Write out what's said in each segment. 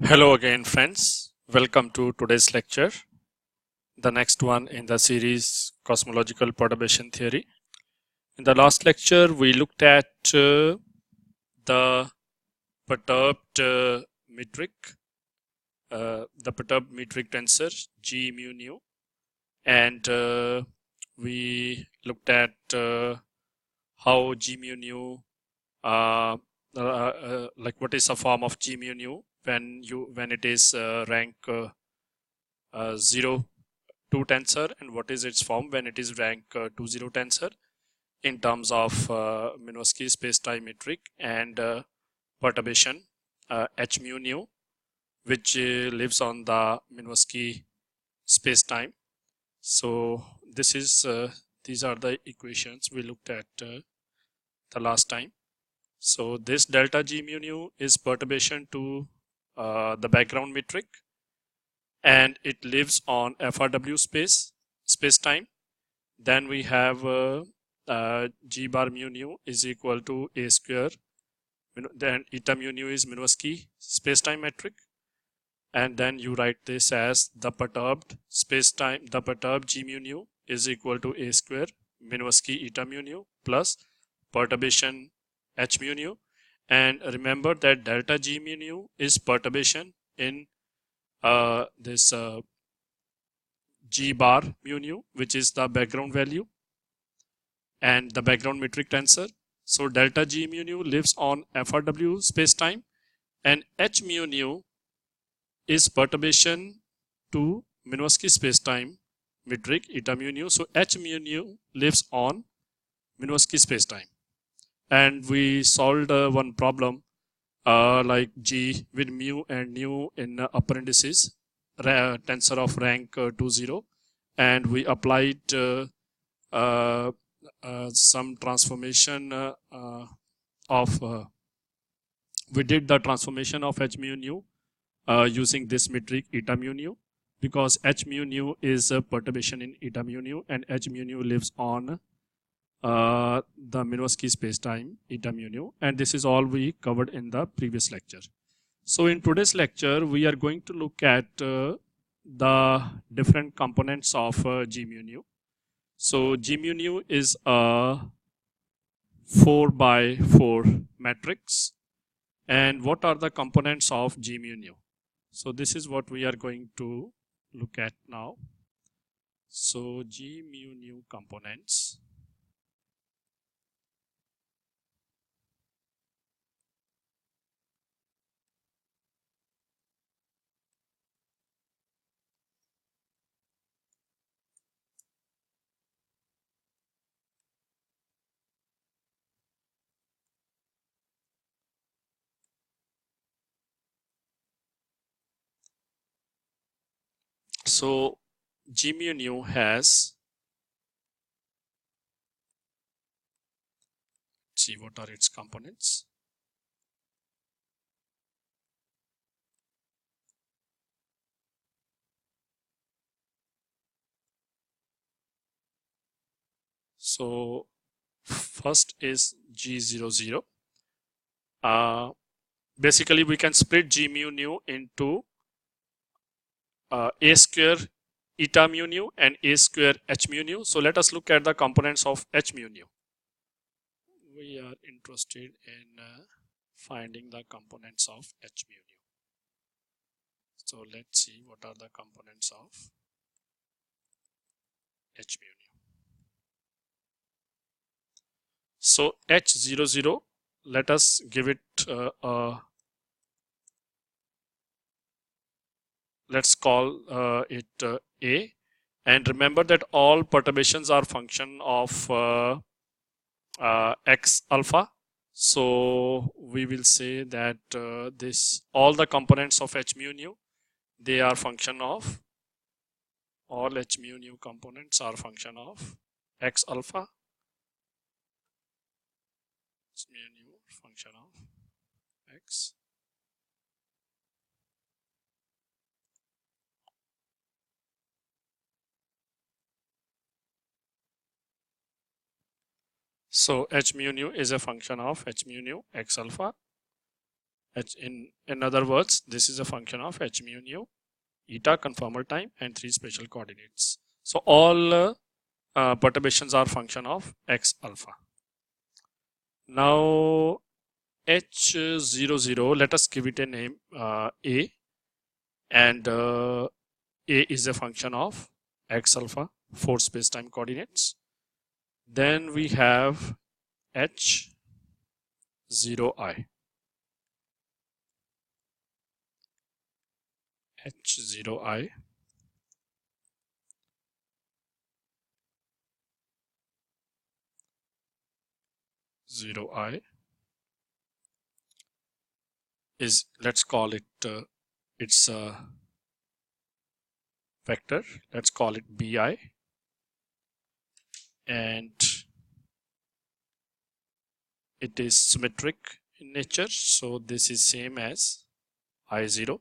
Hello again, friends. Welcome to today's lecture, the next one in the series Cosmological Perturbation Theory. In the last lecture, we looked at the perturbed metric, the perturbed metric tensor G mu nu, and we looked at how G mu nu, like what is a form of G mu nu when it is rank 0 2 tensor, and what is its form when it is rank 2 0 tensor in terms of Minkowski space-time metric and perturbation h mu nu, which lives on the Minkowski space-time. So these are the equations we looked at the last time. So this delta G mu nu is perturbation to the background metric, and it lives on FRW space-time. Then we have G bar mu nu is equal to A square. Then eta mu nu is Minkowski space-time metric. And then you write this as the perturbed space-time, the perturbed G mu nu is equal to A square Minkowski eta mu nu plus perturbation H mu nu. And remember that delta G mu nu is perturbation in this G bar mu nu, which is the background value and the background metric tensor. So delta G mu nu lives on FRW space-time, and H mu nu is perturbation to Minkowski space-time metric eta mu nu. So H mu nu lives on Minkowski space-time, and we solved one problem like G with mu and nu in upper indices, tensor of rank 2 0, and we applied some transformation we did the transformation of H mu nu using this metric eta mu nu, because H mu nu is a perturbation in eta mu nu, and H mu nu lives on the Minkowski space-time eta mu nu, and this is all we covered in the previous lecture. So in today's lecture, we are going to look at the different components of G mu nu. So G mu nu is a 4 by 4 matrix, and what are the components of G mu nu? So this is what we are going to look at now. So G mu nu components. So G mu nu has, see what are its components. So first is G00. Basically we can split G mu nu into A square eta mu nu and A square H mu nu. So let us look at the components of H mu nu. We are interested in finding the components of H mu nu. So let's see what are the components of H mu nu. So H00, let us give it let's call it A, and remember that all perturbations are function of x alpha. So we will say that all the components of H mu nu, they are function of, all H mu nu components are function of x alpha. H mu nu function of x. So H mu nu is a function of H mu nu x alpha, In other words, this is a function of h mu nu, eta, conformal time, and 3 spatial coordinates. So all perturbations are function of x alpha. Now h00, let us give it a name a, and a is a function of x alpha, 4 space-time coordinates. Then we have h0i. h0i is, let's call it it's a vector, let's call it bi, and it is symmetric in nature, so this is same as I0.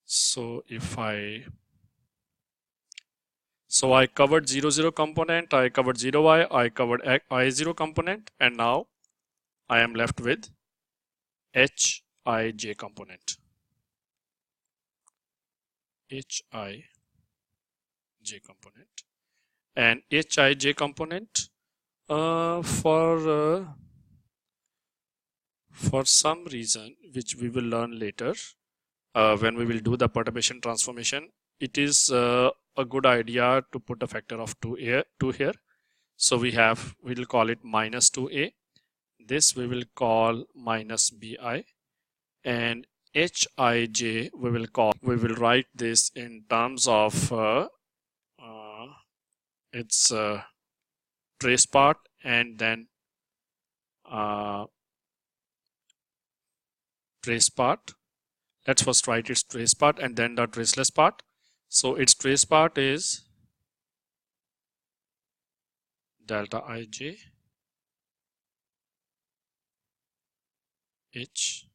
So if I covered 0 component, I covered 0i, I covered I0 component, and now I am left with hij component. hij component, and hij component for some reason which we will learn later when we will do the perturbation transformation, it is a good idea to put a factor of 2 here. So we'll call it minus 2a. This we will call minus bi, and hij we will write this in terms of its trace part, and then trace part. Let's first write its trace part and then the traceless part. So its trace part is delta ij h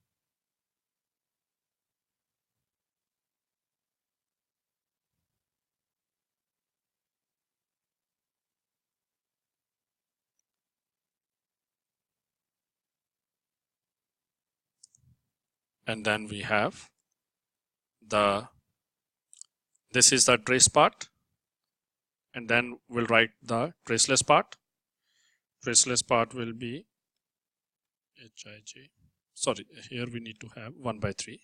and then we have this is the trace part, and then we'll write the traceless part. Traceless part will be hij. Sorry, here we need to have 1/3.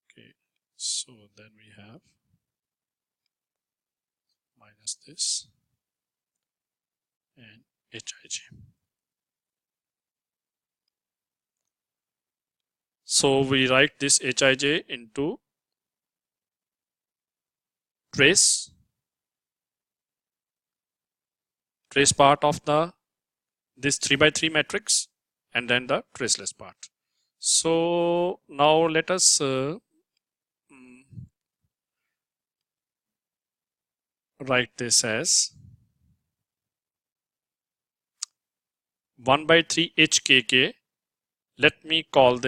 Okay, so then we have minus this and hij. So we write this hij into trace part of this 3/3 matrix, and then the traceless part. So now let us write this as 1/3 hkk. Let me call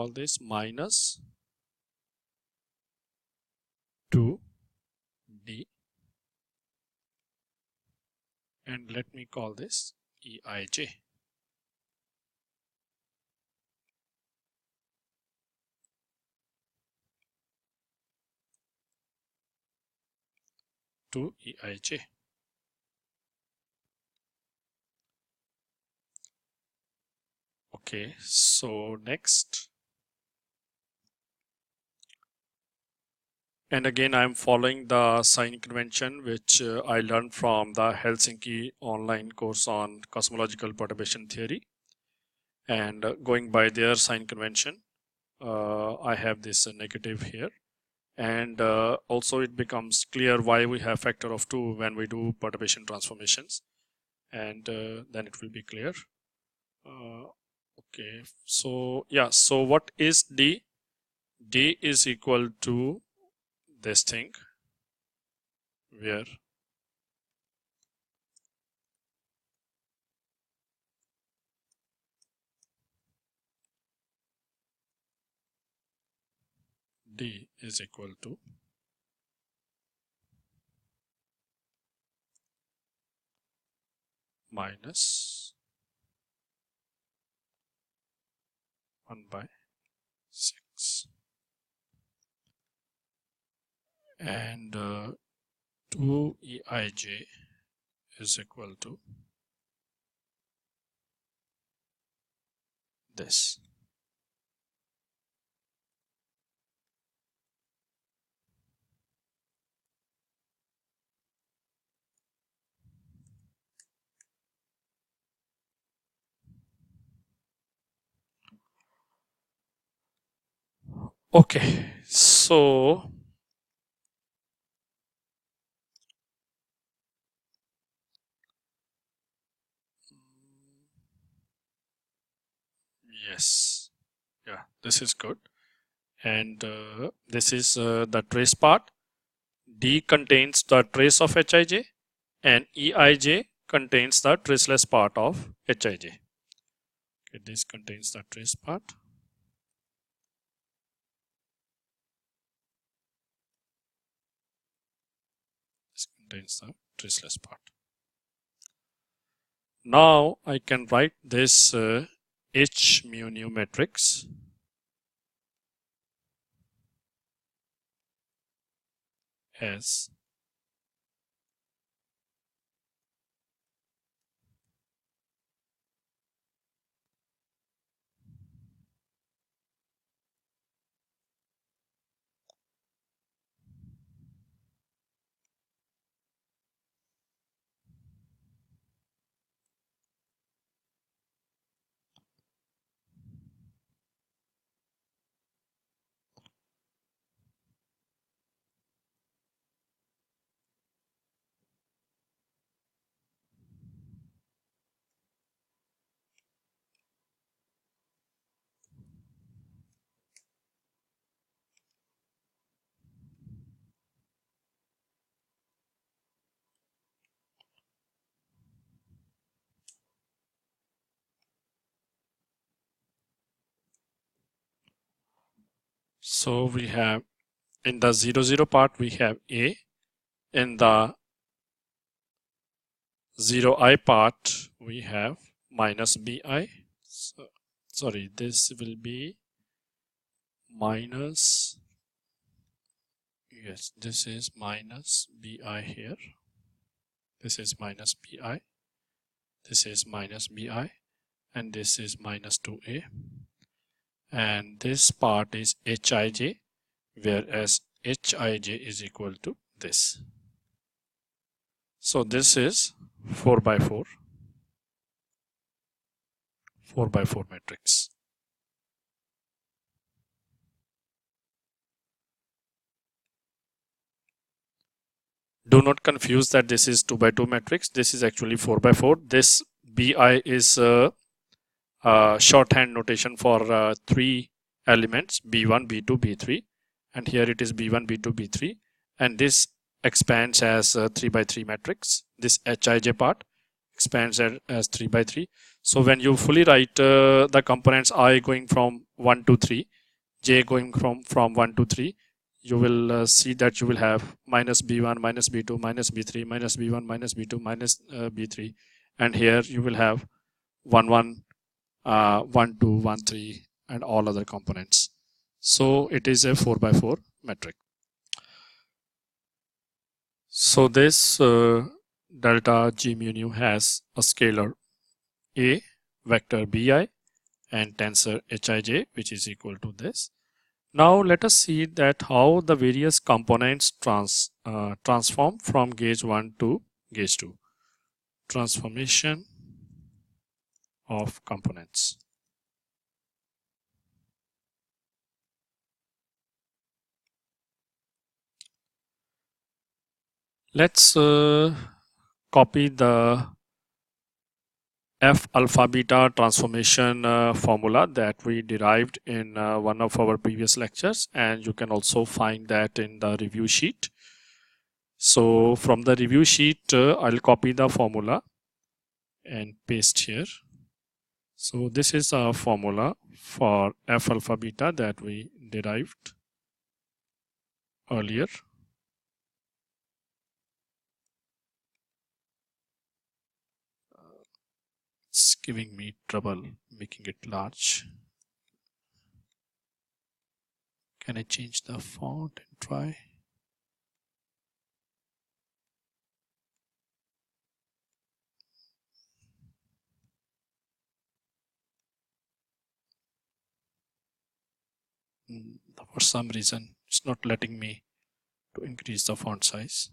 this minus 2d, and let me call this eij. To eij. Okay, so next, and again I'm following the sign convention which I learned from the Helsinki online course on cosmological perturbation theory, and going by their sign convention, I have this negative here, and also it becomes clear why we have factor of 2 when we do perturbation transformations, and then it will be clear. Okay, so yeah, so what is d? D is equal to this thing where D is equal to minus 1 by 6 and 2EIJ is equal to this. Okay, so yes, yeah, this is good. And this is the trace part. D contains the trace of Hij and Eij contains the traceless part of Hij. Okay, this contains the trace part. This contains the traceless part. Now I can write this H mu nu matrix as so we have in the 0 0 part we have A, in the 0i part we have minus bi. So, sorry, this will be minus, yes, this is minus bi here, this is minus bi, this is minus bi, and this is minus 2a, and this part is hij, whereas hij is equal to this. So this is 4 by 4 matrix. Do not confuse that this is 2 by 2 matrix. This is actually 4 by 4. This bi is shorthand notation for 3 elements, b1, b2, b3, and here it is b1, b2, b3, and this expands as 3 by 3 matrix. This hij part expands as 3 by 3. So when you fully write the components I going from 1 to 3, j going from 1 to 3, you will see that you will have minus b1, minus b2, minus b3, minus b1, minus b2, minus b3, and here you will have 1 1, 1 2, 1 3, and all other components. So it is a 4 by 4 matrix. So this delta G mu nu has a scalar A, vector bi, and tensor hij, which is equal to this. Now let us see that how the various components transform from gauge 1 to gauge 2. Transformation of components. Let's copy the F alpha beta transformation formula that we derived in one of our previous lectures, and you can also find that in the review sheet. So from the review sheet, I'll copy the formula and paste here. So this is a formula for F alpha beta that we derived. earlier. It's giving me trouble making it large. Can I change the font and try? For some reason, it's not letting me to increase the font size.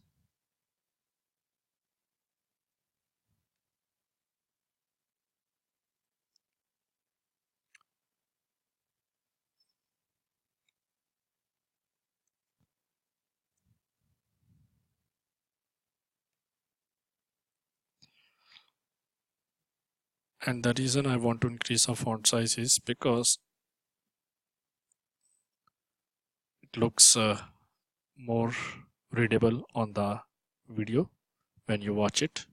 And the reason I want to increase the font size is because it looks more readable on the video when you watch it.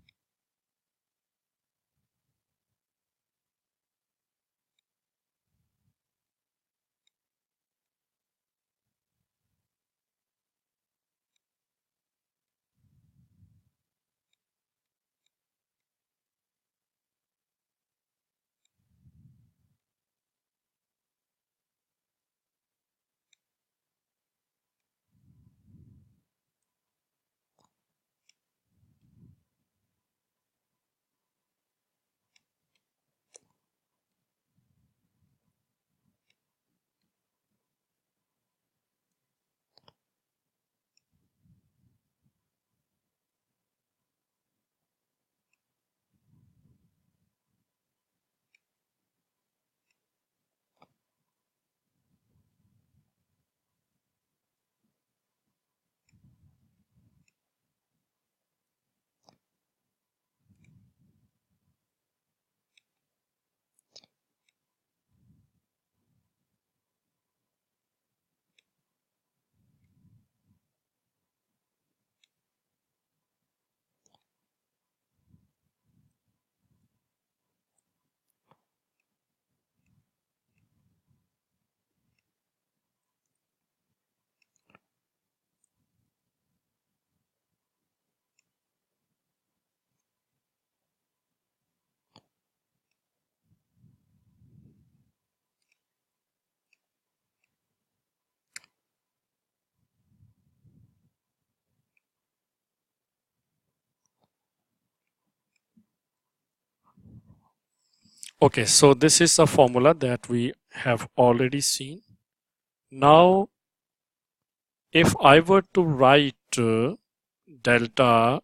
Okay, so this is a formula that we have already seen. Now, if I were to write delta,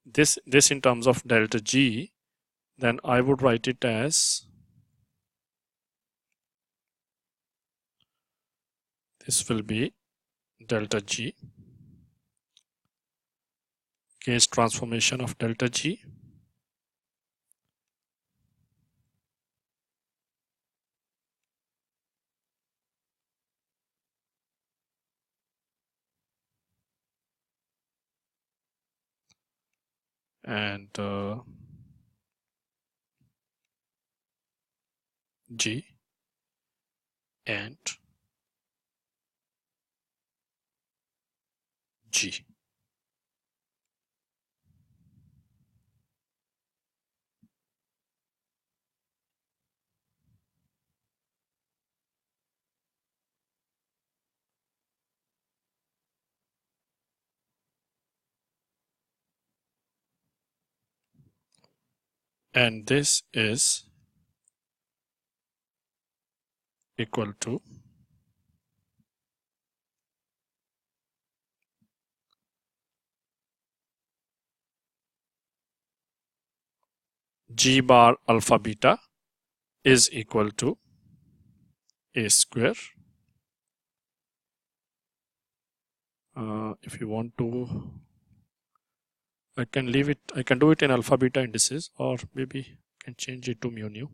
this in terms of delta G, then I would write it as, this will be delta G, gauge transformation of delta G. And G and G. And this is equal to G bar alpha beta is equal to A square. If you want to, I can leave it, I can do it in alpha beta indices, or maybe I can change it to mu nu.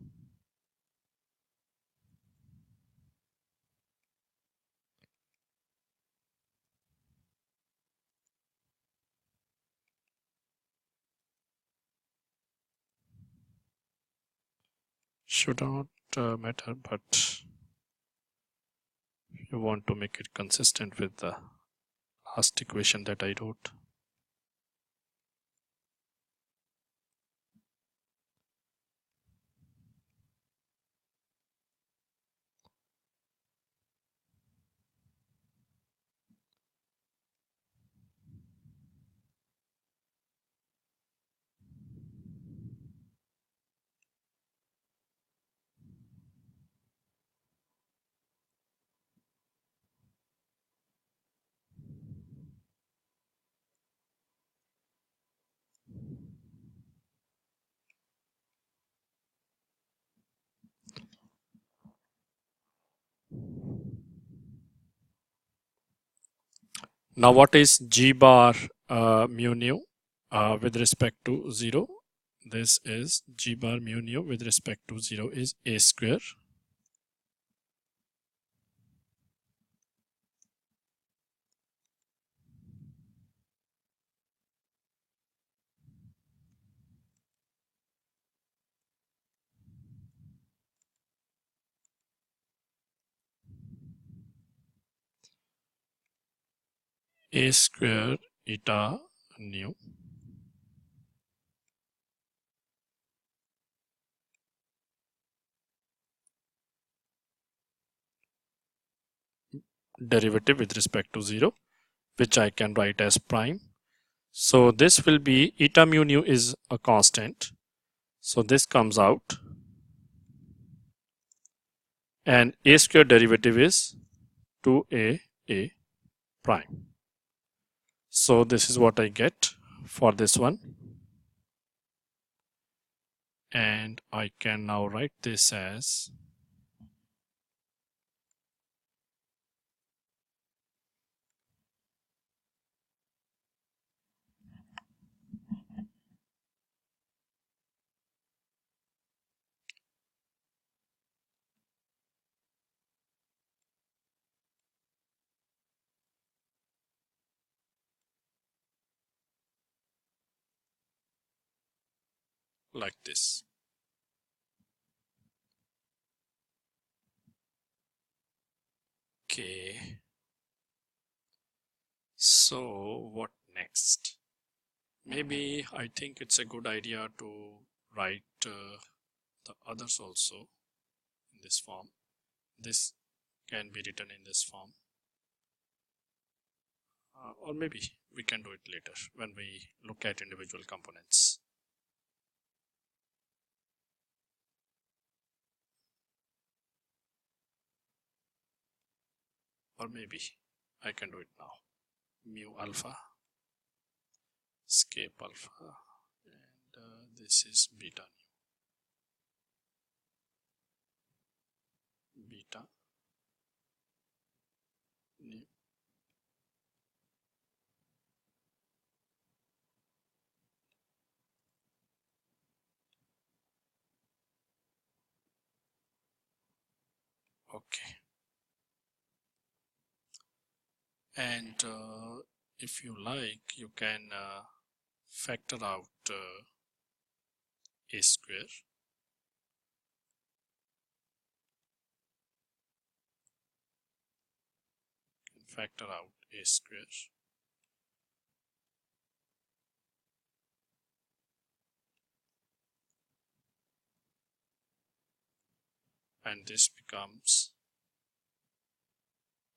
Should not matter, but you want to make it consistent with the last equation that I wrote. Now what is g bar mu nu with respect to 0? This is g bar mu nu with respect to 0 is a square a square eta nu derivative with respect to 0, which I can write as prime. So this will be eta mu nu is a constant. So this comes out, and a square derivative is 2a prime. So this is what I get for this one. And I can now write this as like this. Okay. So what next? Maybe I think it's a good idea to write the others also in this form. This can be written in this form. Or maybe we can do it later when we look at individual components. Or maybe I can do it now. Mu alpha, escape alpha, and this is beta nu. Beta nu. Okay. And if you like, you can factor out a square. Factor out a square. And this becomes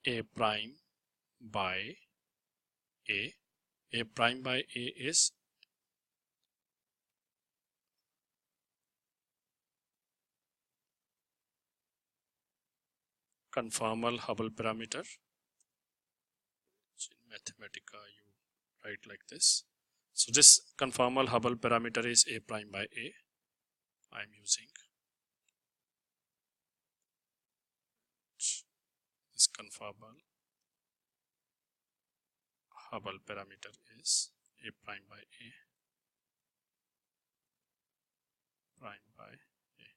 a prime by a. A prime by a is conformal Hubble parameter. So in Mathematica you write like this. So this conformal Hubble parameter is a prime by a. I am using this conformal Hubble parameter is a prime by a prime by a.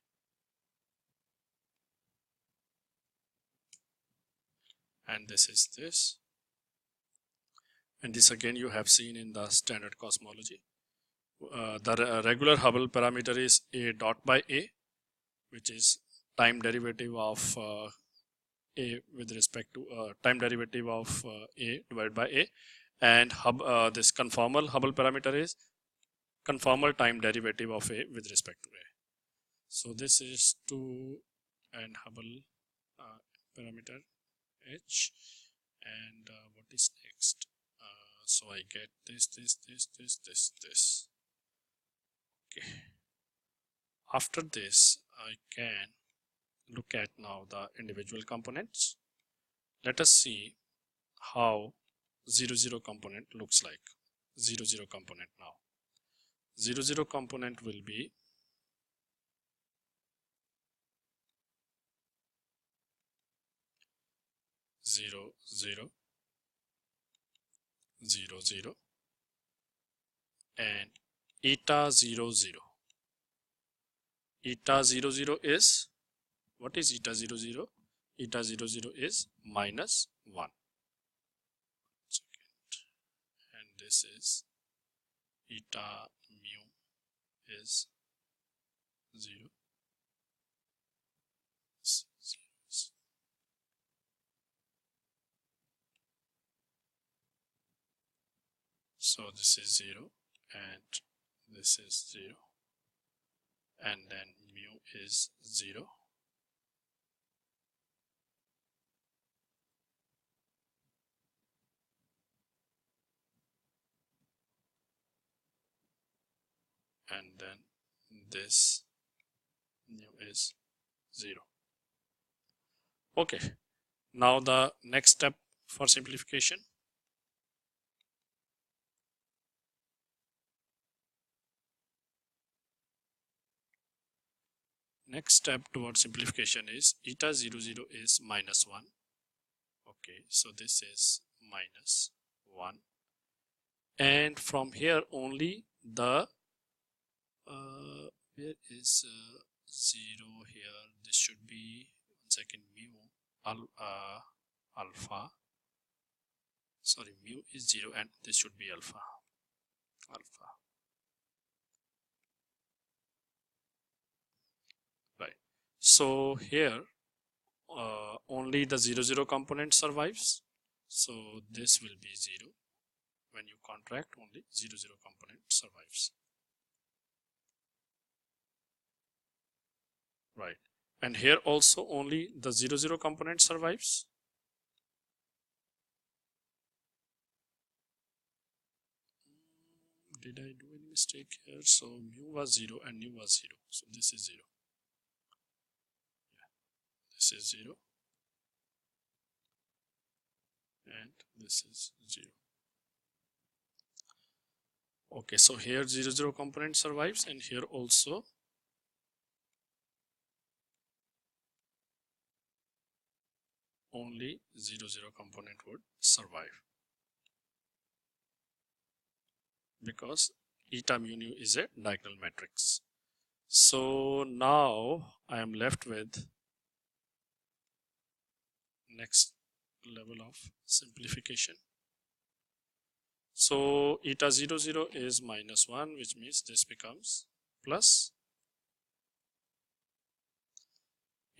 And this is this. And this again you have seen in the standard cosmology. The regular Hubble parameter is a dot by a, which is time derivative of a with respect to time derivative of a divided by a, and this conformal Hubble parameter is conformal time derivative of a with respect to a. So this is 2 and Hubble parameter h, and what is next? So I get this. Okay. After this, I can look at now the individual components. Let us see how 0 component looks like. 0 component now. 0 component will be 0 0 0 0 and eta 0 0. Eta 0 0 is, what is eta 0 0? Eta 0 0 is minus 1. And this is eta mu is 0. So this is 0 and this is 0, and then mu is 0. And then this mu is 0. Okay, now the next step for simplification. Next step towards simplification is eta 0 0 is minus 1. Okay, so this is minus 1, and from here only the where is 0 here? This should be, 1 second, mu alpha. Sorry, mu is 0 and this should be alpha. Right. So here only the 0 component survives. So this will be 0. When you contract, only 0 component survives. Right. And here also only the 0 component survives. Did I do any mistake here? So mu was 0 and nu was 0. So this is 0. Yeah. This is 0. And this is 0. Okay, so here 0 component survives, and here also only 0 component would survive, because eta mu nu is a diagonal matrix. So now I am left with next level of simplification. So eta 0 0 is minus 1, which means this becomes plus.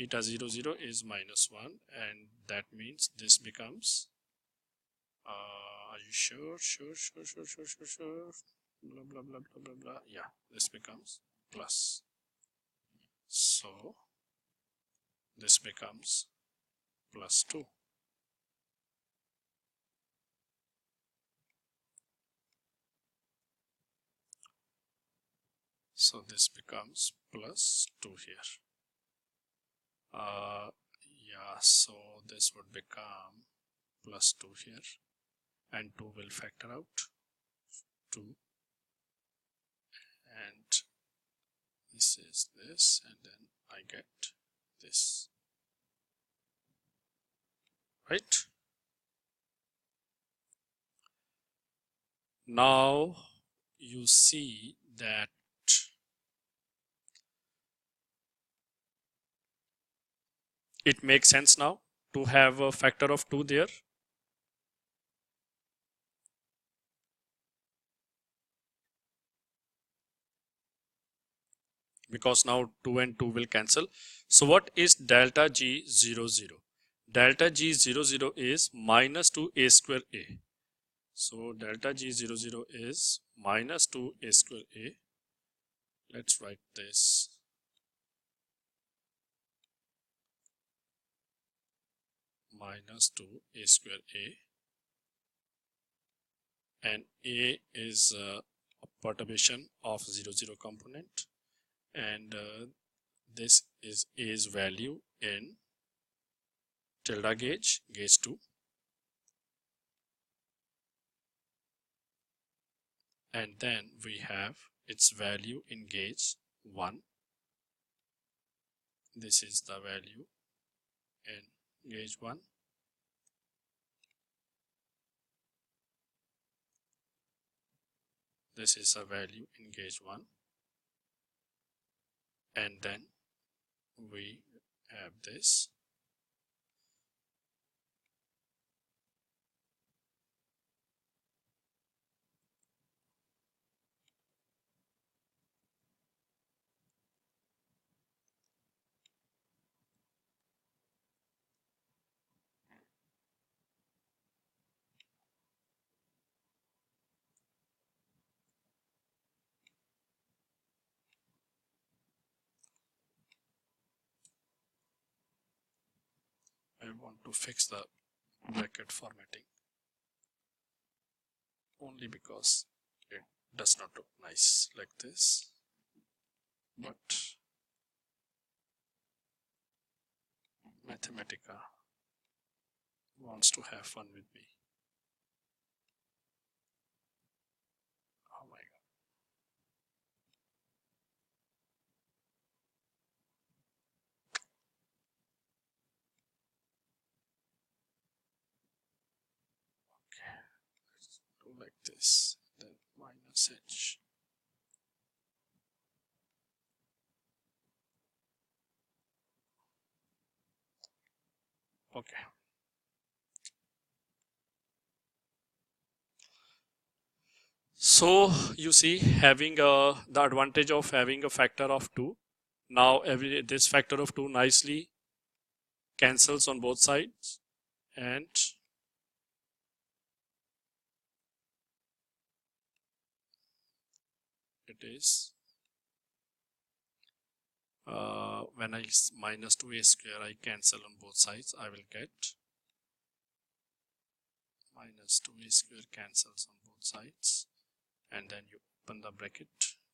Eta 0 0 is minus 1, and that means this becomes, are you sure? Sure. Blah, blah, blah, blah, blah, blah. Yeah, this becomes plus. So this becomes plus 2. So this becomes plus 2 here. Yeah, so this would become plus 2 here, and 2 will factor out 2, and this is this, and then I get this, right? Now you see that it makes sense now to have a factor of 2 there. Because now 2 and 2 will cancel. So what is delta G 0 0? delta G00 is minus 2a square a. So delta G00 is minus 2a square a. Let's write this. Minus 2a square a, and a is a perturbation of 00 component, and this is a's value in tilde gauge 2, and then we have its value in gauge 1. This is the value in gauge 1. This is a value in gauge 1, and then we have this. I want to fix the bracket formatting only because it does not look nice like this, but Mathematica wants to have fun with me. Oh my god. Okay, let's do like this, then minus h. Okay. So you see, having the advantage of having a factor of 2. Now this factor of 2 nicely cancels on both sides, and it is when I minus 2a square, I cancel on both sides, I will get minus 2a square cancels on both sides, and then you open the bracket,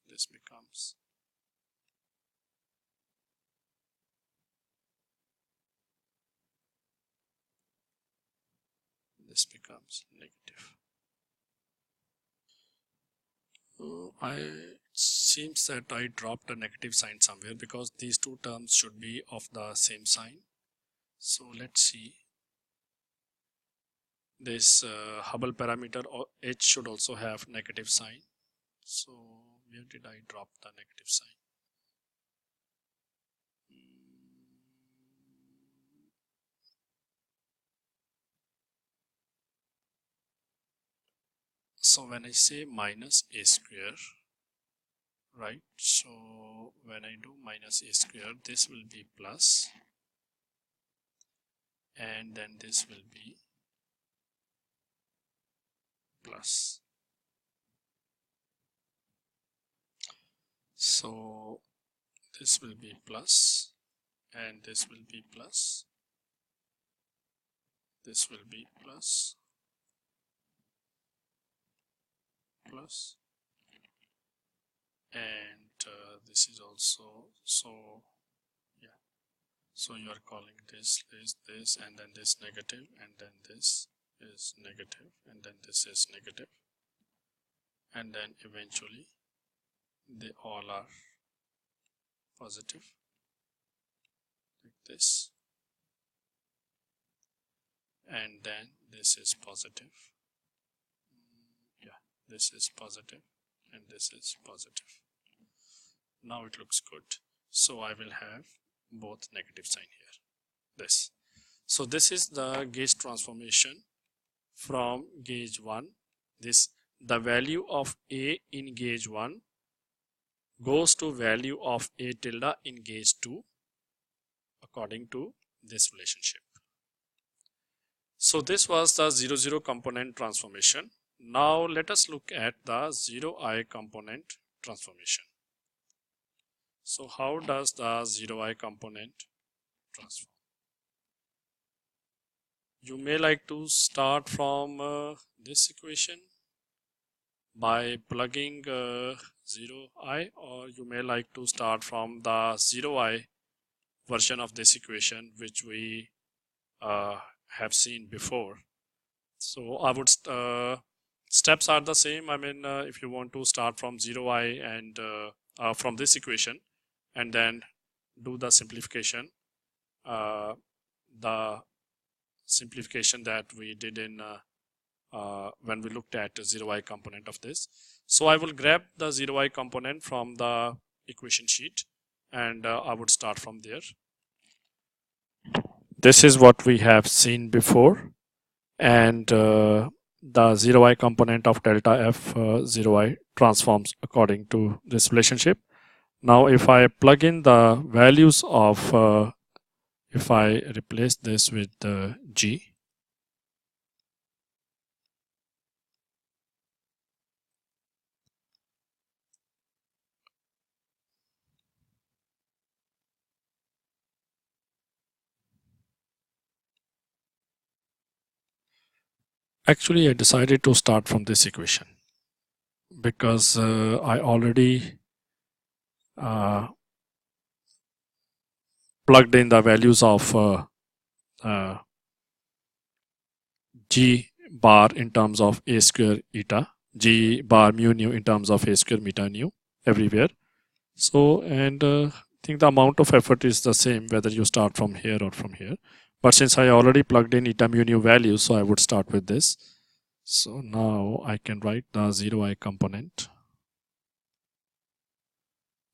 this becomes negative. It seems that I dropped a negative sign somewhere, because these two terms should be of the same sign. So let's see. This Hubble parameter h should also have negative sign. So where did I drop the negative sign? So when I say minus a square, right, so when I do minus a square, this will be plus, and then this will be plus. So this will be plus, and this will be plus, this will be plus, plus, and this is also, so yeah, so you are calling this, and then this negative, and then this is negative, and then this is negative, and then eventually they all are positive like this, and then this is positive, yeah, this is positive, and this is positive. Now it looks good. So I will have both negative sign here, this. So this is the gauge transformation from gauge 1. The value of a in gauge 1 goes to value of a tilde in gauge 2 according to this relationship. So this was the 0 0 component transformation. Now let us look at the 0i component transformation. So how does the 0i component transform? You may like to start from this equation by plugging 0i, or you may like to start from the 0i version of this equation which we have seen before. So I would steps are the same. I mean, if you want to start from 0i and from this equation and then do the simplification that we did in when we looked at 0i component of this. So I will grab the 0i component from the equation sheet and I would start from there. This is what we have seen before, and the 0i component of delta f 0i transforms according to this relationship. Now if I plug in the values of if I replace this with g, actually I decided to start from this equation because I already plugged in the values of g bar in terms of a square eta, g bar mu nu in terms of a square meta nu everywhere. So, and I think the amount of effort is the same whether you start from here or from here. But since I already plugged in eta mu nu values, so I would start with this. So now I can write the 0i component,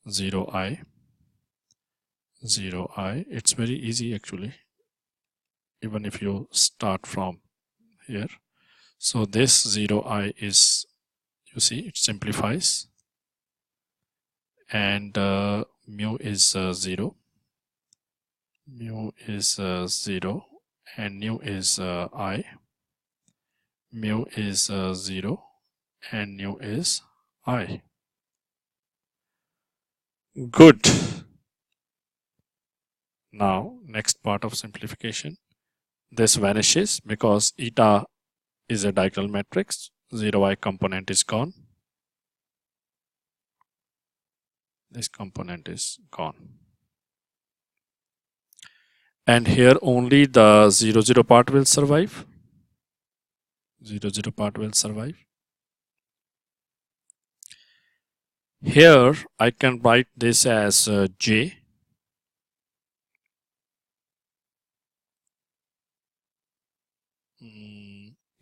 0i, 0i. It's very easy actually, even if you start from here. So this 0i is, you see, it simplifies, and mu is 0, mu is 0, and nu is I, mu is 0, and nu is I. Good. Now next part of simplification, this vanishes because eta is a diagonal matrix, 0i component is gone, this component is gone, and here only the 0 0 part will survive. 0 0 part will survive. Here I can write this as j,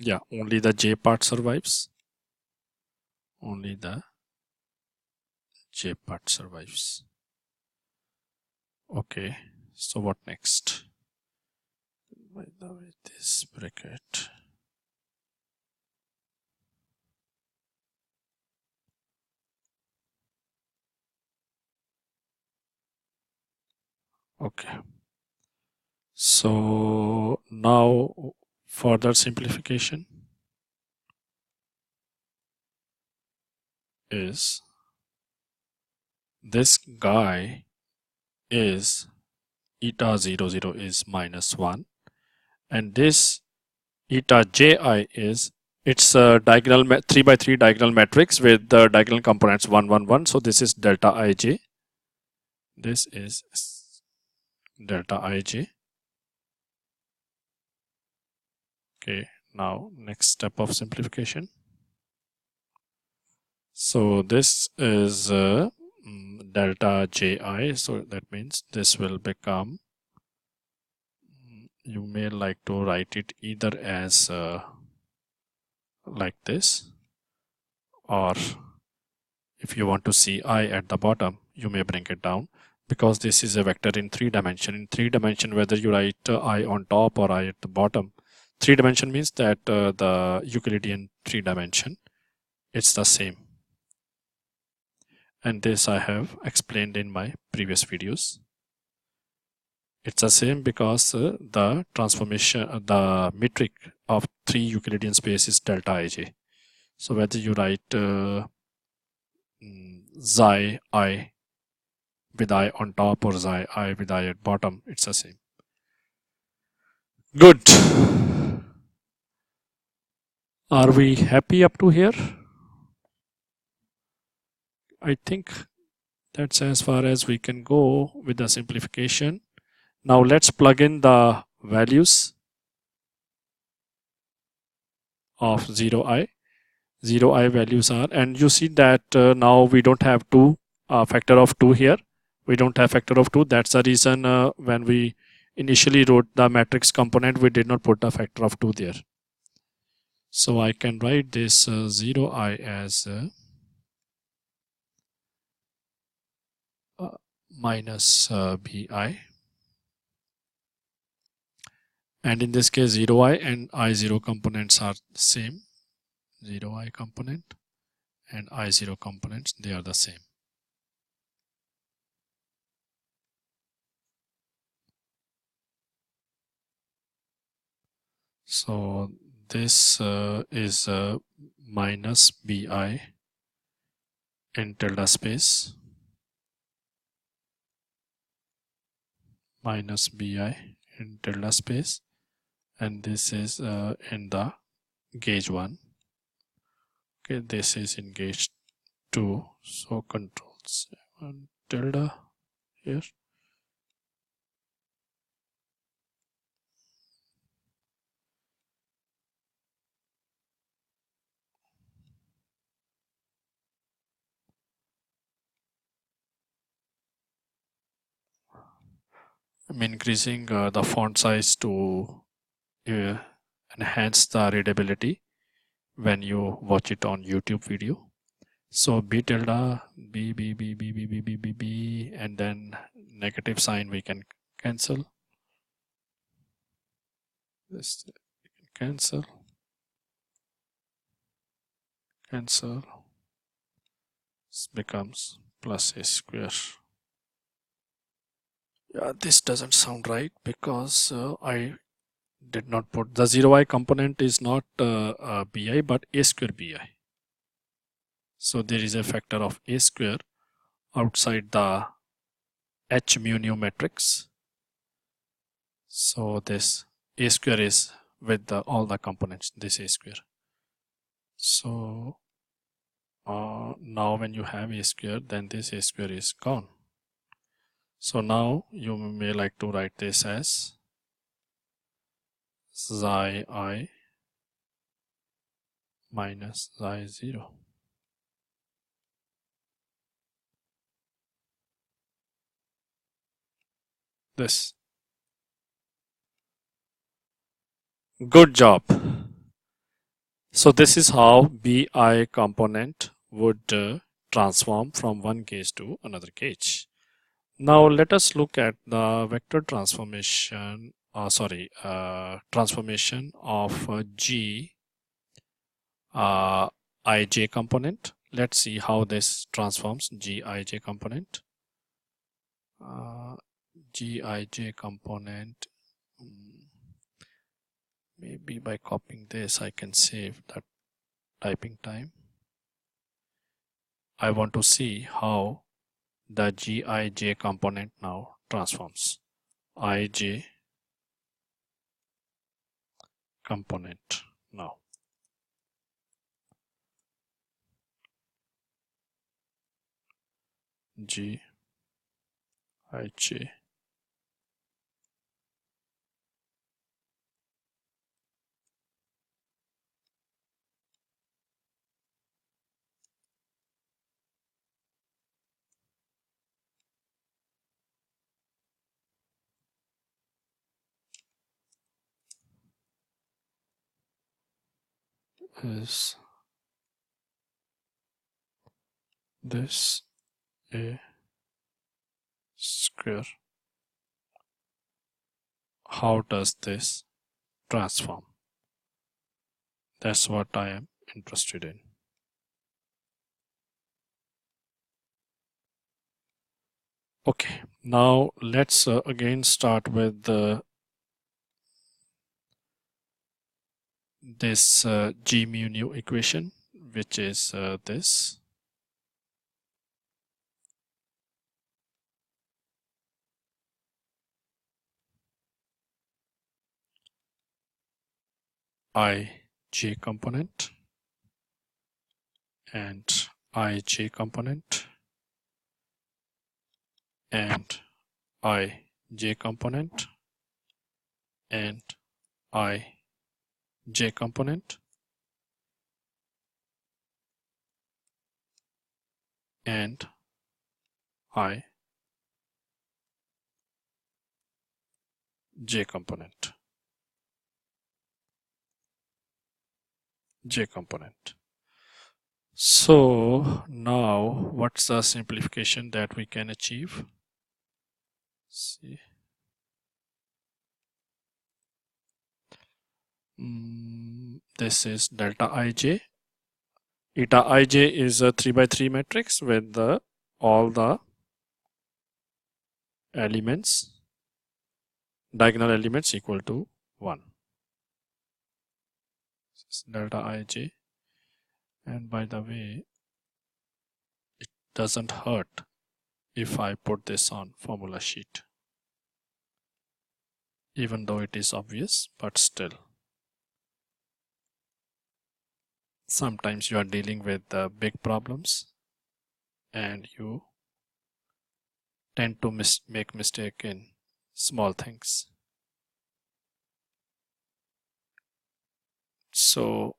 yeah, only the j part survives, only the j part survives. Okay, so what next? By the way, this bracket, okay, so now further simplification is this guy is eta 0 0 is -1, and this eta ji is, it's a diagonal 3 by 3 diagonal matrix with the diagonal components 1 1 1. So this is delta ij, this is delta ij. Okay, now next step of simplification. So this is delta ji, so that means this will become, you may like to write it either as like this, or if you want to see I at the bottom, you may bring it down, because this is a vector in 3 dimension. In 3 dimension, whether you write I on top or I at the bottom, 3 dimension means that the Euclidean 3 dimension, it's the same. And this I have explained in my previous videos. It's the same because the transformation, the metric of 3 Euclidean space is delta ij. So whether you write xi I with I on top or xi I with I at bottom, it's the same. Good. Are we happy up to here? I think that's as far as we can go with the simplification. Now let's plug in the values of 0i. 0i values are, and you see that now we don't have factor of 2 here. We don't have factor of 2. That's the reason when we initially wrote the matrix component, we did not put the factor of 2 there. So I can write this 0i as minus bi, and in this case 0i and I0 components are same. 0i component and I0 components, they are the same. So this is minus bi in tilde space, minus bi in tilde space, and this is in the gauge 1. Okay, this is in gauge 2. So control 7 tilde here. I'm increasing the font size to enhance the readability when you watch it on YouTube video. So b tilde, b, and then negative sign we can cancel. This cancel, cancel. This becomes plus a square. Yeah, this doesn't sound right because I did not put the 0i component is not bi but a square bi. So there is a factor of a square outside the h mu nu matrix. So this a square is with all the components, this a square. So now when you have a square, then this a square is gone. So now you may like to write this as xi I minus xi 0. This. Good job. So this is how bi component would transform from one gauge to another gauge. Now let us look at the vector transformation, transformation of G ij component. Let's see how this transforms G ij component. G ij component. Maybe by copying this, I can save that typing time. I want to see how the Gij component now transforms. Ij component now. Gij is this a square? How does this transform? That's what I am interested in. Okay, Now let's again start with this G mu nu equation, which is this. Ij component and ij component and ij component and ij component and j component. So now what's the simplification that we can achieve? See. This is delta ij. Eta ij is a 3 by 3 matrix with all the elements, diagonal elements equal to 1. This is delta ij. And by the way, it doesn't hurt if I put this on formula sheet, even though it is obvious, but still. Sometimes you are dealing with big problems and you tend to make mistake in small things. So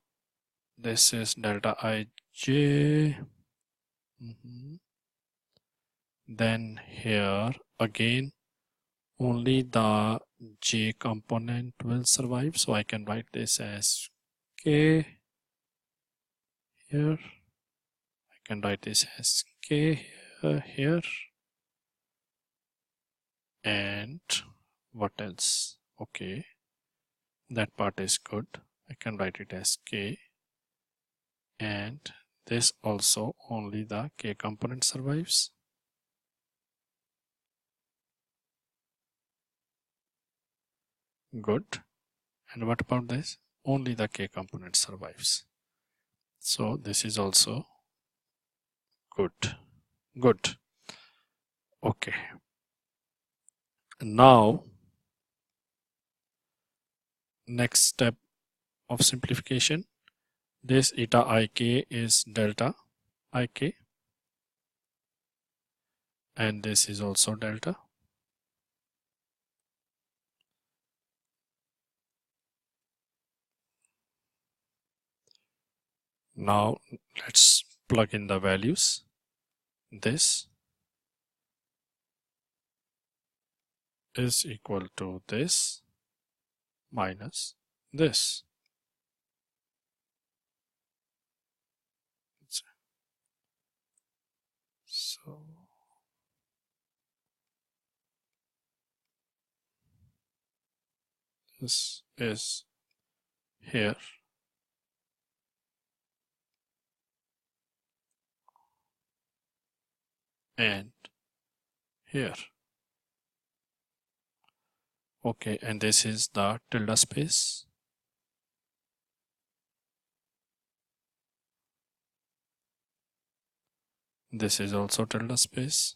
this is delta ij. Then here again only the j component will survive, so I can write this as k here. I can write this as k here. And what else? Okay, that part is good. I can write it as k, and this also only the k component survives. Good. And what about this? Only the k component survives. So this is also good. Okay. Now next step of simplification, this eta ik is delta ik, and this is also delta. Now let's plug in the values. This is equal to this minus this. So this is here and here. Okay, and this is the tilde space. This is also tilde space.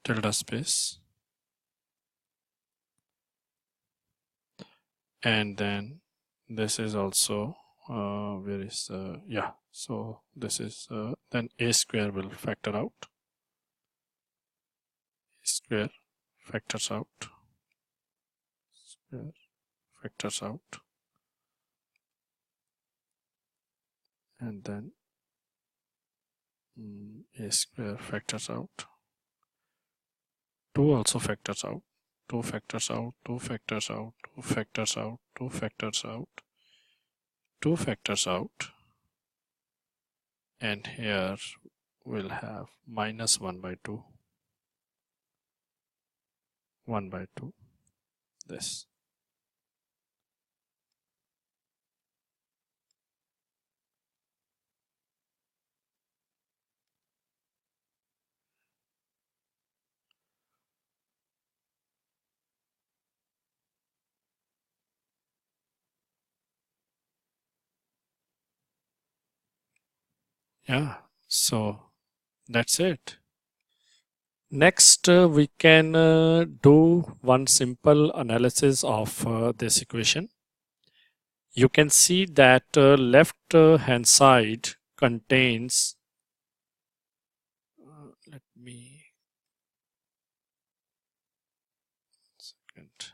Tilde space. And then this is also where is yeah, so this is then a square will factor out. A square factors out. Square factors out. And then a square factors out. 2 also factors out. 2 factors out, 2 factors out, 2 factors out, 2 factors out, 2 factors out, and here we'll have minus 1 by 2, 1 by 2, this. Yeah, so that's it. Next, we can do one simple analysis of this equation. You can see that left hand side contains, let me, second.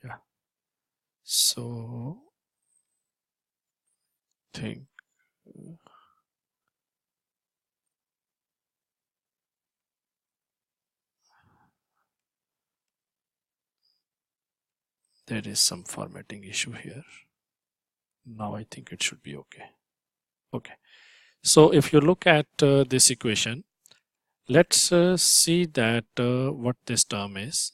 Yeah, so think there is some formatting issue here. Now I think it should be okay. Okay, so if you look at this equation, let's see that what this term is.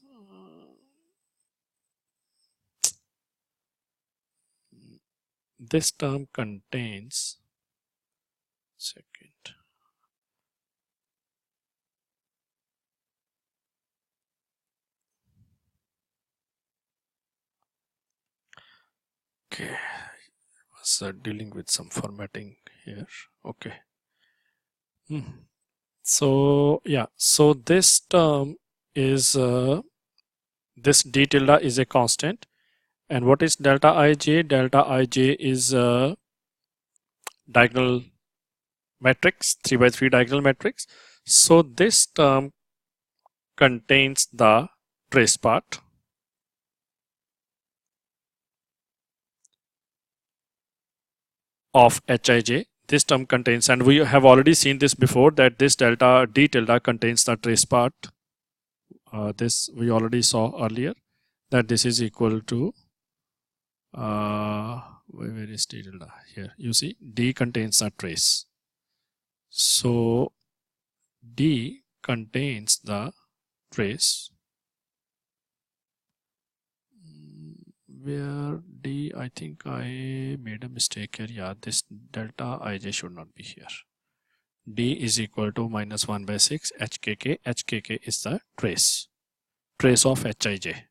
This term contains, second, okay, was dealing with some formatting here. Okay. So yeah, so this term is this d tilde is a constant, and what is delta ij? Delta ij is a diagonal matrix, 3 by 3 diagonal matrix. So this term contains the trace part of hij. This term contains, and we have already seen this before, that this delta d tilde contains the trace part. This we already saw earlier, that this is equal to where is d tilde? Here you see d contains a trace. So d contains the trace. Where d, I think I made a mistake here. Yeah, this delta ij should not be here. D is equal to minus 1 by 6 hkk. Hkk is the trace of hij.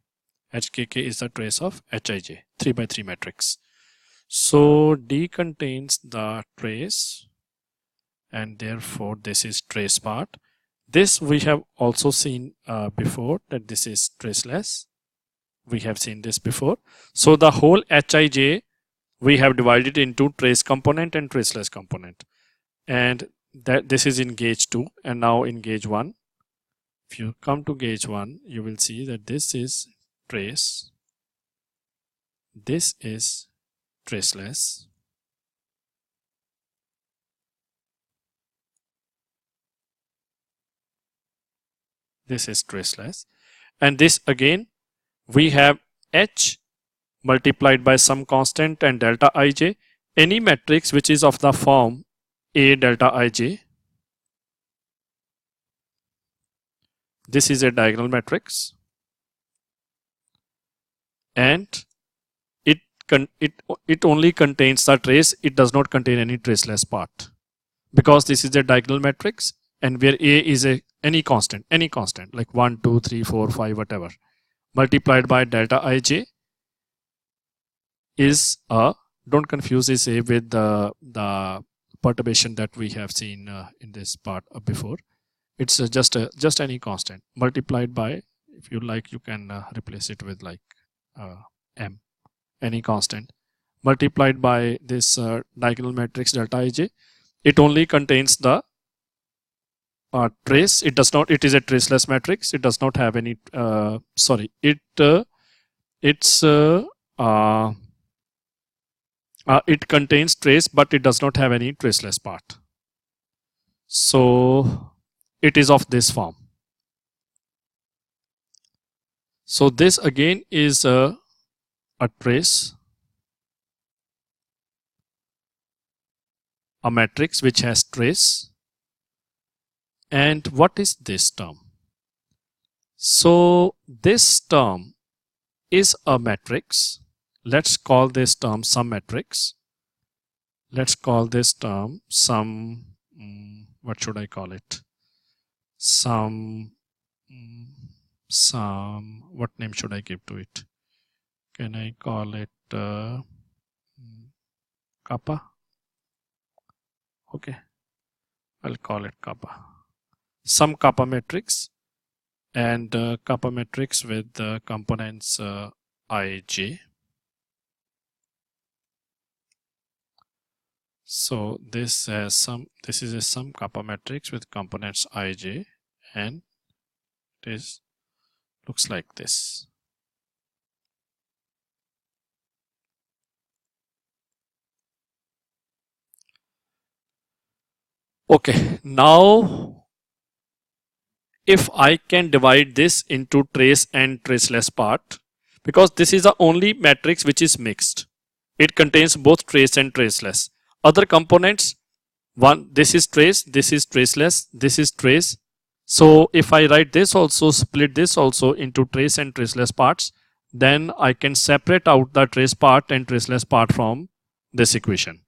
Hkk is the trace of hij, 3 by 3 matrix. So D contains the trace, and therefore this is trace part. This we have also seen before, that this is traceless. We have seen this before. So the whole hij we have divided into trace component and traceless component, and that this is in gauge 2, and now in gauge 1. If you come to gauge 1, you will see that this is trace, this is traceless, this is traceless, and this again we have h multiplied by some constant and delta ij. Any matrix which is of the form A delta ij, this is a diagonal matrix, and it only contains the trace. It does not contain any traceless part, because this is a diagonal matrix, and where A is any constant like 1 2 3 4 5 whatever, multiplied by delta ij is a, don't confuse this A with the perturbation that we have seen in this part before. It's just any constant multiplied by, if you like, you can replace it with like m, any constant, multiplied by this diagonal matrix delta ij. It only contains the trace. It does not, it is a traceless matrix. It does not have any sorry, it contains trace, but it does not have any traceless part. So it is of this form. So this again is a trace, a matrix which has trace. And what is this term? So this term is a matrix. Let's call this term some matrix. Let's call this term some, what should I call it? Some, what name should I give to it? Can I call it kappa? Okay, I'll call it kappa. Some kappa matrix, and kappa matrix with the components I, j. So this is a some kappa matrix with components I, j, and it looks like this. Okay, now if I can divide this into trace and traceless part, because this is the only matrix which is mixed. It contains both trace and traceless. Other components, this is trace, this is traceless, this is trace. So if I write this also, split this also into trace and traceless parts, then I can separate out the trace part and traceless part from this equation.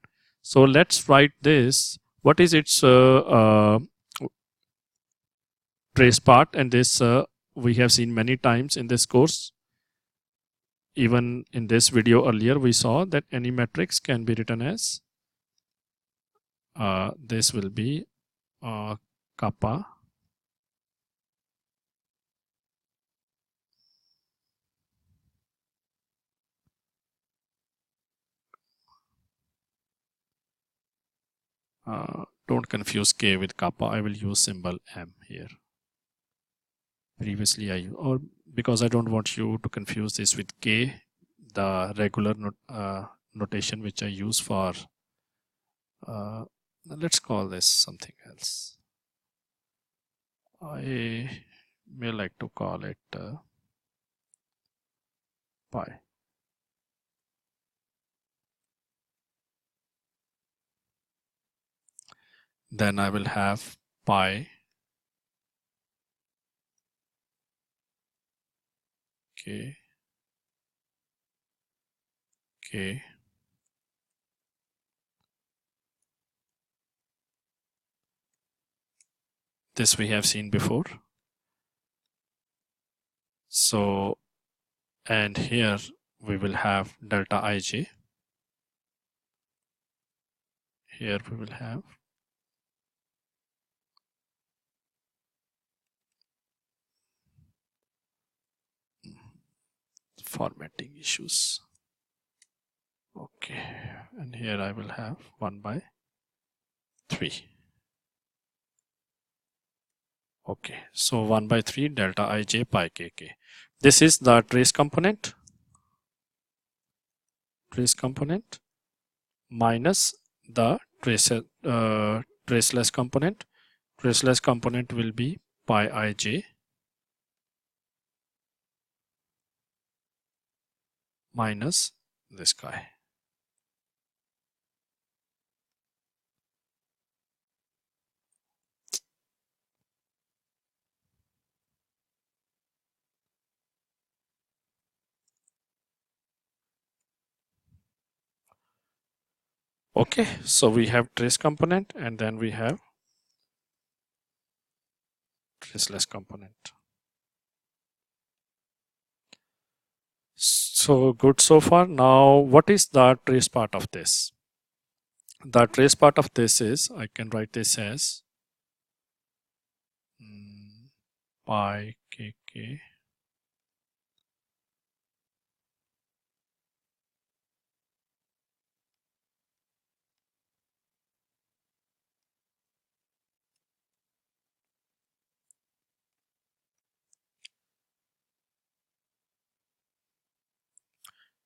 So let's write this. What is its trace part? And this we have seen many times in this course. Even in this video earlier, we saw that any matrix can be written as this will be kappa don't confuse k with kappa. I will use symbol m here. Previously or because I don't want you to confuse this with k, the regular notation which I use for let's call this something else. I may like to call it pi. Then I will have pi k k this we have seen before. So, and here we will have delta ij. Here we will have formatting issues. Okay, and here I will have 1 by 3. Okay, so 1 by 3 delta ij pi kk. This is the trace component minus the traceless component. Traceless component will be pi ij minus this guy. Okay, so we have trace component and then we have traceless component. So good so far. Now what is the trace part of this? The trace part of this is, I can write this as pi kk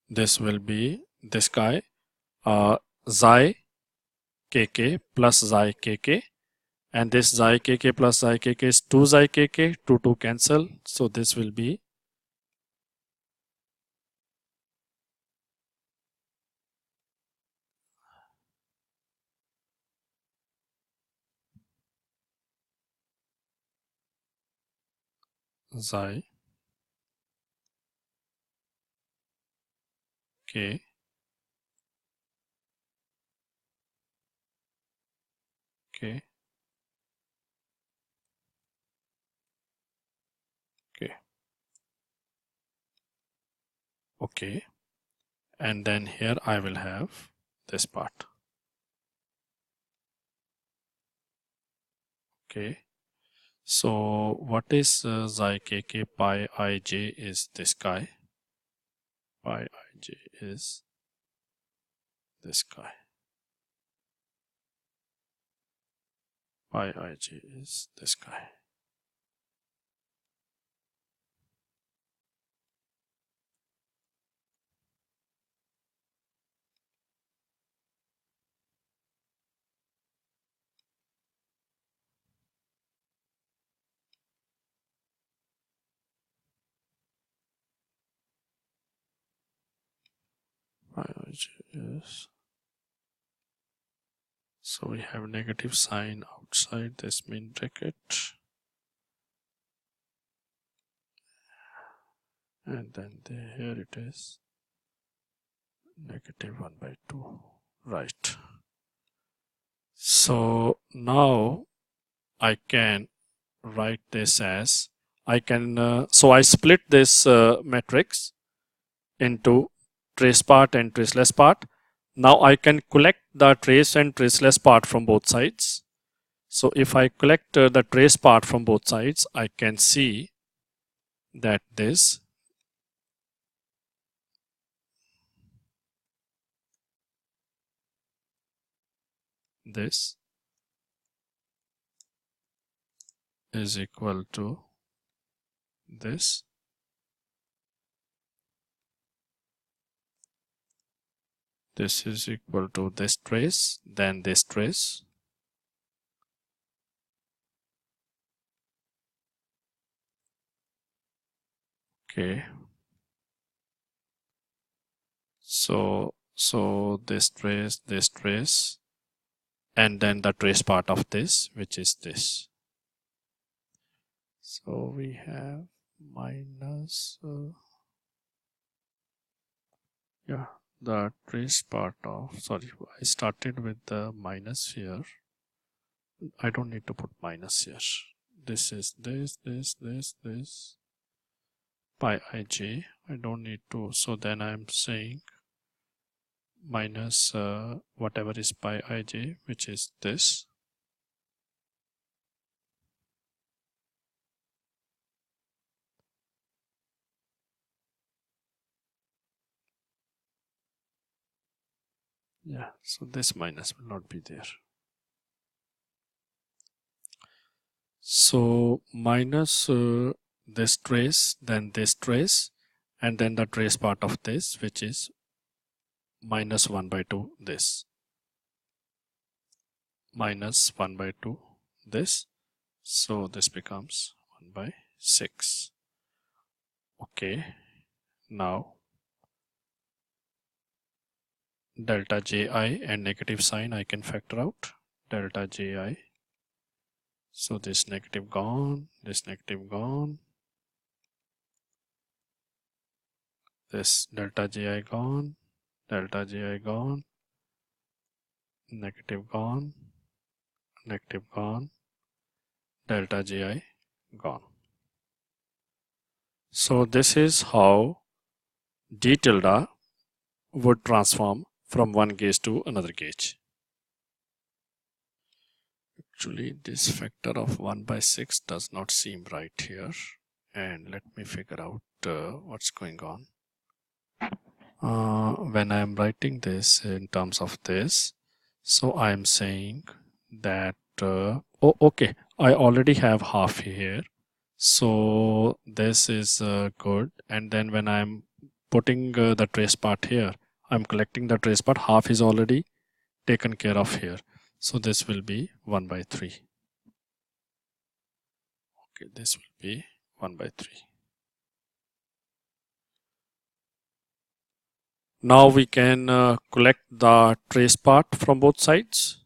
this will be this guy xi kk plus xi kk, and this xi kk plus xi kk is 2 xi kk, 2 cancel, so this will be xi k k k. Okay, and then here I will have this part. Okay, so what is xi kk pi ij is this guy. Pi ij is this guy. Pi ij is this guy. Pi ij is, so we have negative sign outside this main bracket, and then here it is negative 1 by 2, right? So now I can write this as, I can so I split this matrix into trace part and traceless part. Now I can collect the trace and traceless part from both sides. So if I collect the trace part from both sides, I can see that this is equal to this. This is equal to this trace, then this trace. Okay. So this trace, and then the trace part of this, which is this. So we have minus, yeah, the trace part of, sorry, I started with the minus here. I don't need to put minus here. This is this pi ij. I don't need to. So then I'm saying minus whatever is pi ij, which is this. Yeah, so this minus will not be there. So minus this trace, then this trace, and then the trace part of this, which is minus 1 by 2 this. Minus 1 by 2 this. So this becomes 1 by 6. Okay, now delta ji and negative sign I can factor out. Delta ji. So this negative gone, this negative gone, this delta ji gone, delta ji gone, negative gone, negative gone, delta ji gone. So this is how d tilde would transform from one gauge to another gauge. Actually, this factor of 1 by 6 does not seem right here. And let me figure out what's going on. When I am writing this in terms of this, so I am saying that, oh, okay, I already have half here. So this is good. And then when I'm putting the trace part here, I'm collecting the trace part, half is already taken care of here. So this will be 1 by 3. Okay, this will be 1 by 3. Now we can collect the trace part from both sides.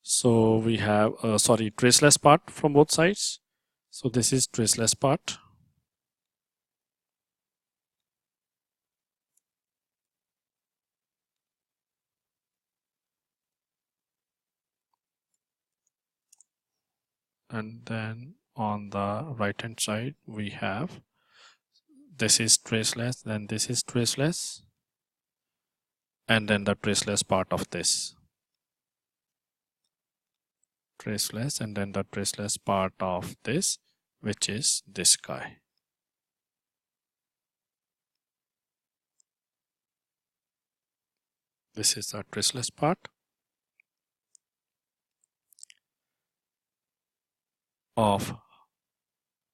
So we have, sorry, traceless part from both sides. So this is traceless part. And then on the right hand side we have this is traceless, then this is traceless, and then the traceless part of this. Traceless, and then the traceless part of this, which is this guy. This is the traceless part of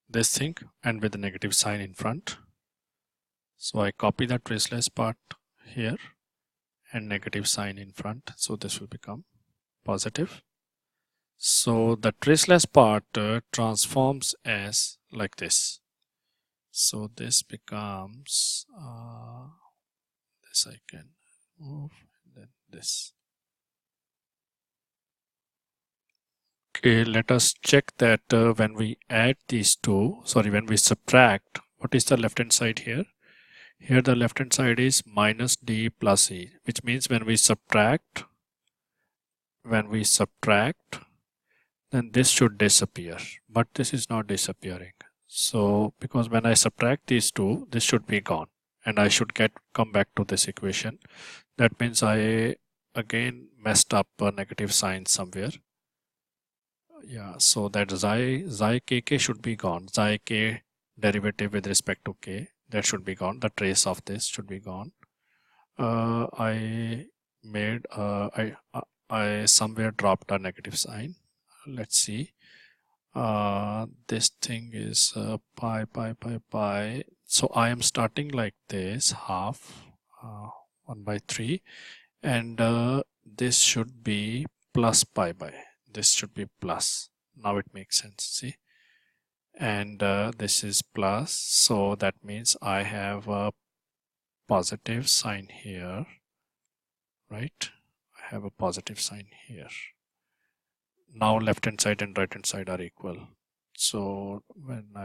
this thing and with the negative sign in front. So I copy the traceless part here and negative sign in front. So this will become positive. So the traceless part transforms as like this. So this becomes this I can move, and then this. Okay, let us check that when we add these two, when we subtract, what is the left hand side here? Here the left hand side is minus d plus e, which means when we subtract, then this should disappear, but this is not disappearing. So because when I subtract these two, this should be gone and I should come back to this equation. That means I again messed up a negative sign somewhere. Yeah, so that xi kk should be gone. Xi k derivative with respect to k, that should be gone. The trace of this should be gone. I somewhere dropped a negative sign. Let's see. This thing is pi. So I am starting like this, half 1/3, and this should be plus pi by. This should be plus. Now it makes sense, see? And this is plus, so that means I have a positive sign here, right? I have a positive sign here. Now left hand side and right hand side are equal. So when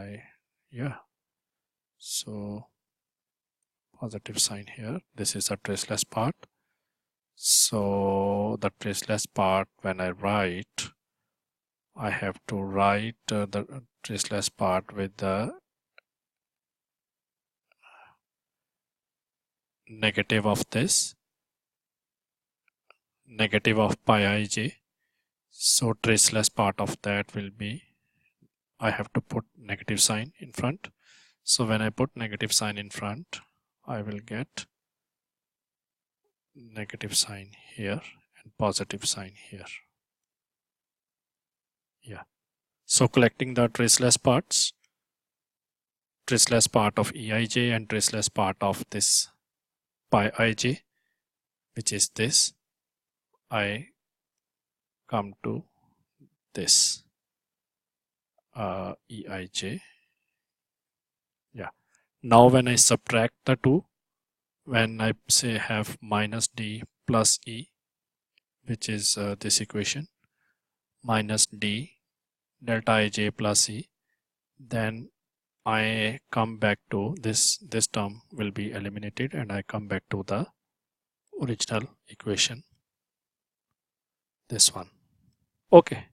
so positive sign here, this is a traceless part. So the traceless part, when I write, I have to write the traceless part with the negative of this, negative of pi ij. So traceless part of that will be, I have to put negative sign in front. So when I put negative sign in front, I will get negative sign here and positive sign here. Yeah. So collecting the traceless parts, traceless part of Eij and traceless part of this pi ij, which is this, I come to this Eij. Yeah. Now when I subtract the two, when I say have minus d plus e, which is this equation, minus d delta ij plus e, then I come back to this term will be eliminated and I come back to the original equation, this one. Okay,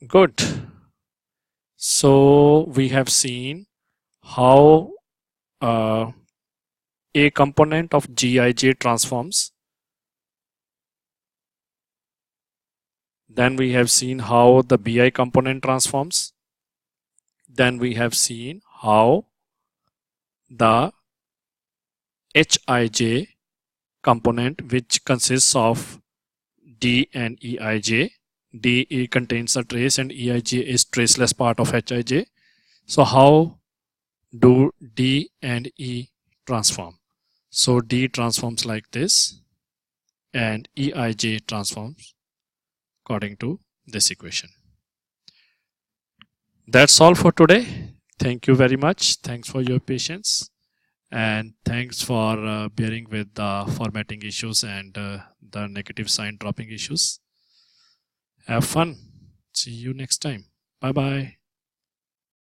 good. So we have seen how a component of Gij transforms. Then we have seen how the Bi component transforms. Then we have seen how the Hij component, which consists of D and Eij. D contains a trace and Eij is traceless part of Hij. So how do D and E transform? So D transforms like this and Eij transforms according to this equation. That's all for today. Thank you very much. Thanks for your patience and thanks for bearing with the formatting issues and the negative sign dropping issues. Have fun. See you next time. Bye bye.